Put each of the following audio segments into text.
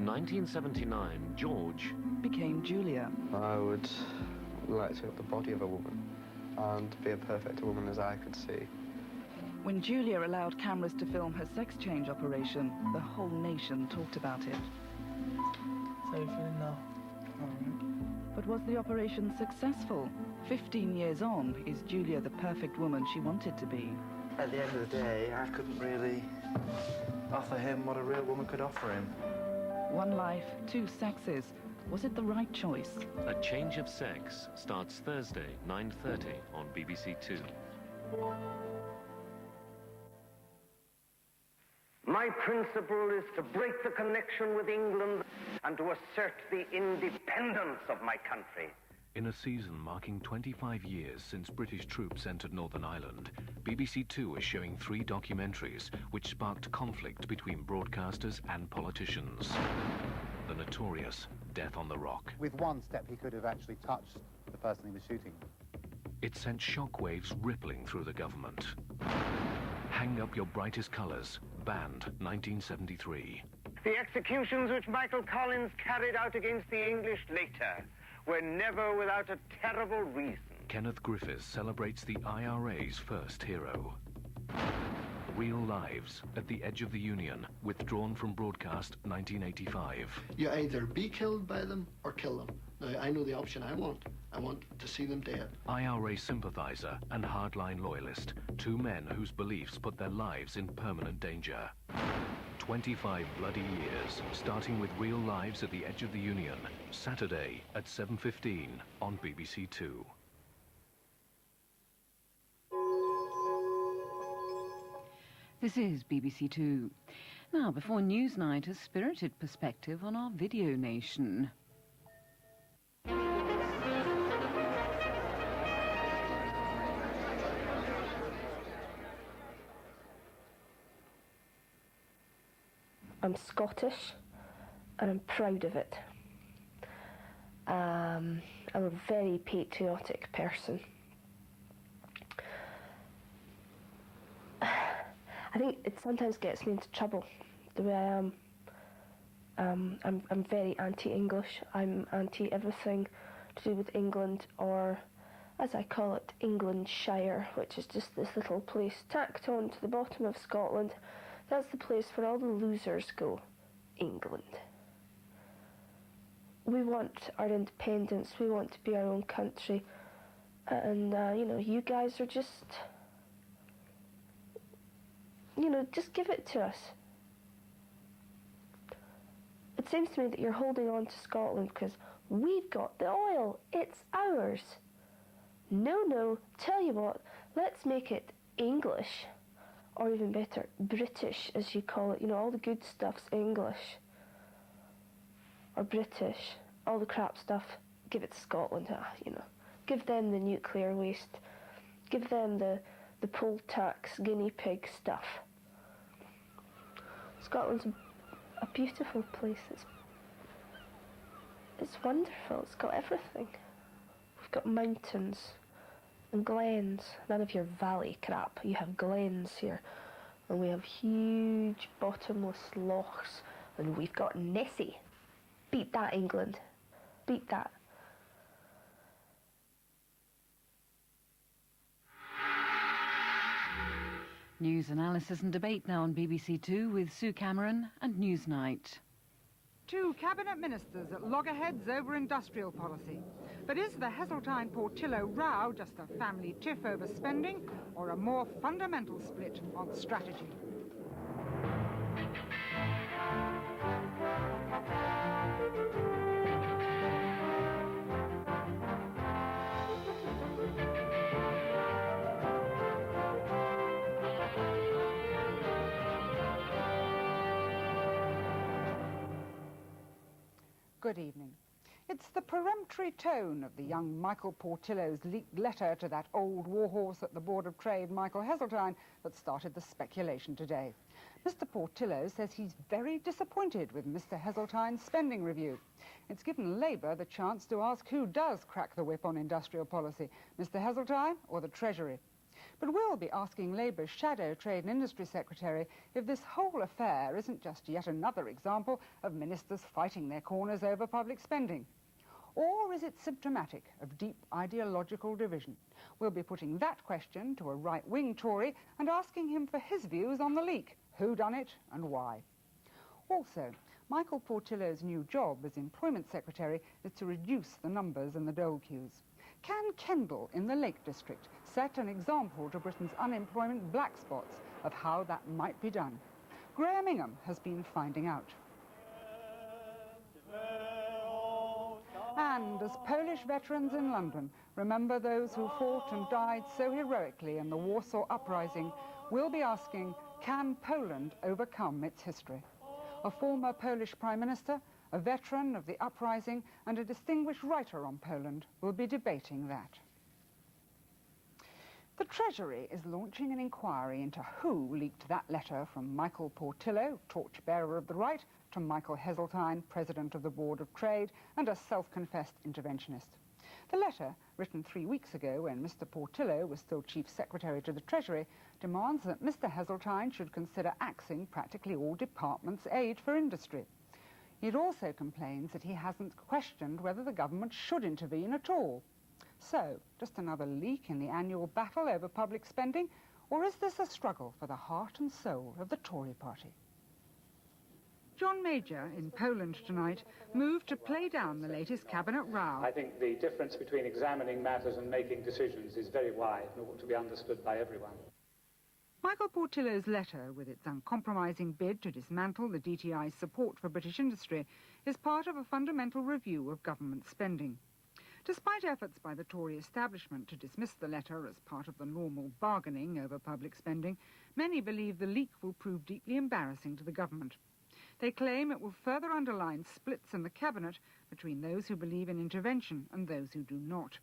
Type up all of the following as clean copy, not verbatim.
In 1979, George became Julia. I would like to have the body of a woman and be as perfect a woman as I could see. When Julia allowed cameras to film her sex change operation, the whole nation talked about it. How are you feeling now? But was the operation successful? 15 years on, is Julia the perfect woman she wanted to be? At the end of the day, I couldn't really offer him what a real woman could offer him. One life, two sexes. Was it the right choice? A Change of Sex starts Thursday, 9:30 on BBC Two. My principle is to break the connection with England and to assert the independence of my country. In a season marking 25 years since British troops entered Northern Ireland, BBC Two is showing 3 documentaries which sparked conflict between broadcasters and politicians. The notorious Death on the Rock. With one step, he could have actually touched the person he was shooting. It sent shockwaves rippling through the government. Hang Up Your Brightest Colours, banned 1973. The executions which Michael Collins carried out against the English later were never without a terrible reason. Kenneth Griffiths celebrates the IRA's first hero. Real Lives at the Edge of the Union, withdrawn from broadcast 1985. You either be killed by them or kill them. Now, I know the option I want. I want to see them dead. IRA sympathiser and hardline loyalist, 2 men whose beliefs put their lives in permanent danger. 25 bloody years, starting with Real Lives at the Edge of the Union, Saturday at 7:15 on BBC Two. This is BBC Two. Now, before Newsnight, a spirited perspective on our video nation. I'm Scottish, and I'm proud of it. I'm a very patriotic person. I think it sometimes gets me into trouble, the way I am. I'm very anti-English. I'm anti-everything to do with England, or, as I call it, Englandshire, which is just this little place tacked on to the bottom of Scotland. That's the place where all the losers go, England. We want our independence, we want to be our own country, and, you know, you guys are just, you know, just give it to us. It seems to me that you're holding on to Scotland because we've got the oil, it's ours. No, tell you what, let's make it English. Or even better, British, as you call it. You know, all the good stuff's English. Or British. All the crap stuff, give it to Scotland, you know. Give them the nuclear waste. Give them the poll tax, guinea pig stuff. Scotland's a beautiful place. It's wonderful. It's got everything. We've got mountains and glens. None of your valley crap. You have glens here. And we have huge bottomless lochs. And we've got Nessie. Beat that, England. Beat that. News analysis and debate now on BBC Two with Sue Cameron and Newsnight. 2 cabinet ministers at loggerheads over industrial policy. But is the Heseltine-Portillo row just a family tiff over spending or a more fundamental split on strategy? Good evening. It's the peremptory tone of the young Michael Portillo's leaked letter to that old warhorse at the Board of Trade, Michael Heseltine, that started the speculation today. Mr. Portillo says he's very disappointed with Mr. Heseltine's spending review. It's given Labour the chance to ask who does crack the whip on industrial policy, Mr. Heseltine or the Treasury. But we'll be asking Labour's Shadow Trade and Industry Secretary if this whole affair isn't just yet another example of ministers fighting their corners over public spending. Or is it symptomatic of deep ideological division? We'll be putting that question to a right-wing Tory and asking him for his views on the leak, who done it and why. Also, Michael Portillo's new job as Employment Secretary is to reduce the numbers in the dole queues. Can Kendal in the Lake District set an example to Britain's unemployment black spots of how that might be done? Graham Ingham has been finding out. And as Polish veterans in London remember those who fought and died so heroically in the Warsaw Uprising, we'll be asking, can Poland overcome its history? A former Polish Prime Minister, a veteran of the uprising and a distinguished writer on Poland will be debating that. The Treasury is launching an inquiry into who leaked that letter from Michael Portillo, torchbearer of the right, to Michael Heseltine, President of the Board of Trade and a self-confessed interventionist. The letter, written 3 weeks ago when Mr. Portillo was still Chief Secretary to the Treasury, demands that Mr. Heseltine should consider axing practically all departments' aid for industry. It also complains that he hasn't questioned whether the government should intervene at all. So, just another leak in the annual battle over public spending, or is this a struggle for the heart and soul of the Tory party? John Major, in Poland tonight, moved to play down the latest cabinet row. I think the difference between examining matters and making decisions is very wide and ought to be understood by everyone. Michael Portillo's letter, with its uncompromising bid to dismantle the DTI's support for British industry, is part of a fundamental review of government spending. Despite efforts by the Tory establishment to dismiss the letter as part of the normal bargaining over public spending, many believe the leak will prove deeply embarrassing to the government. They claim it will further underline splits in the cabinet between those who believe in intervention and those who do not.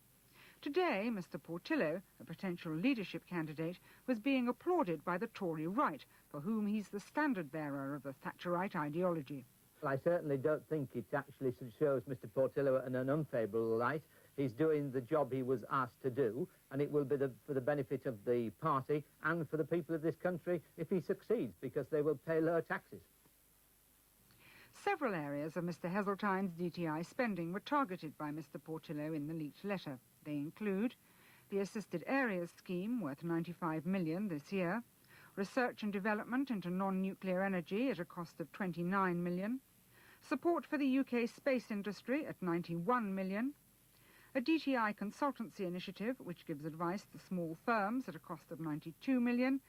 Today, Mr. Portillo, a potential leadership candidate, was being applauded by the Tory right, for whom he's the standard-bearer of the Thatcherite ideology. Well, I certainly don't think it actually shows Mr. Portillo in an unfavourable light. He's doing the job he was asked to do, and it will be for the benefit of the party and for the people of this country if he succeeds, because they will pay lower taxes. Several areas of Mr. Heseltine's DTI spending were targeted by Mr. Portillo in the leaked letter. They include the Assisted Areas Scheme, worth £95 million this year, research and development into non-nuclear energy at a cost of £29 million, support for the UK space industry at £91 million, a DTI consultancy initiative which gives advice to small firms at a cost of £92 million,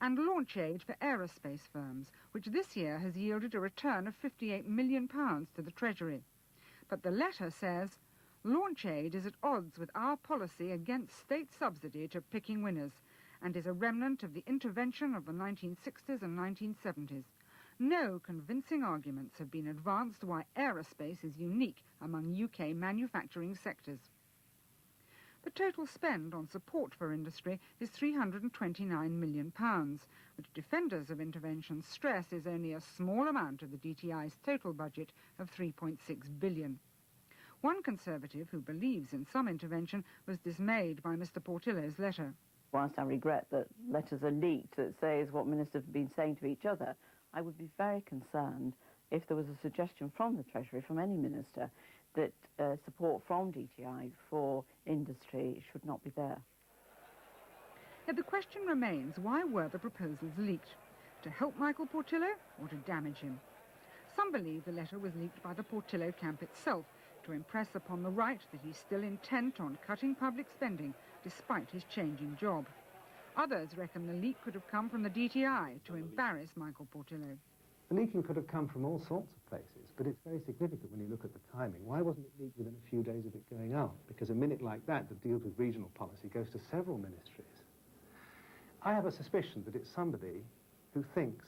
and launch aid for aerospace firms, which this year has yielded a return of £58 million to the Treasury. But the letter says, launch aid is at odds with our policy against state subsidy to picking winners, and is a remnant of the intervention of the 1960s and 1970s. No convincing arguments have been advanced why aerospace is unique among UK manufacturing sectors. The total spend on support for industry is £329 million, which defenders of intervention stress is only a small amount of the DTI's total budget of £3.6 billion. One Conservative who believes in some intervention was dismayed by Mr. Portillo's letter. Whilst I regret that letters are leaked that says what ministers have been saying to each other, I would be very concerned if there was a suggestion from the Treasury, from any minister, that support from DTI for industry should not be there. Yet the question remains, why were the proposals leaked? To help Michael Portillo or to damage him? Some believe the letter was leaked by the Portillo camp itself to impress upon the right that he's still intent on cutting public spending despite his changing job. Others reckon the leak could have come from the DTI to embarrass Michael Portillo. The leaking could have come from all sorts of places, but it's very significant when you look at the timing. Why wasn't it leaked within a few days of it going out? Because a minute like that deals with regional policy goes to several ministries. I have a suspicion that it's somebody who thinks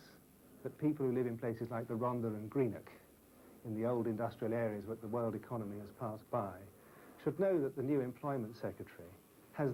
that people who live in places like the Rhondda and Greenock, in the old industrial areas where the world economy has passed by, should know that the new employment secretary has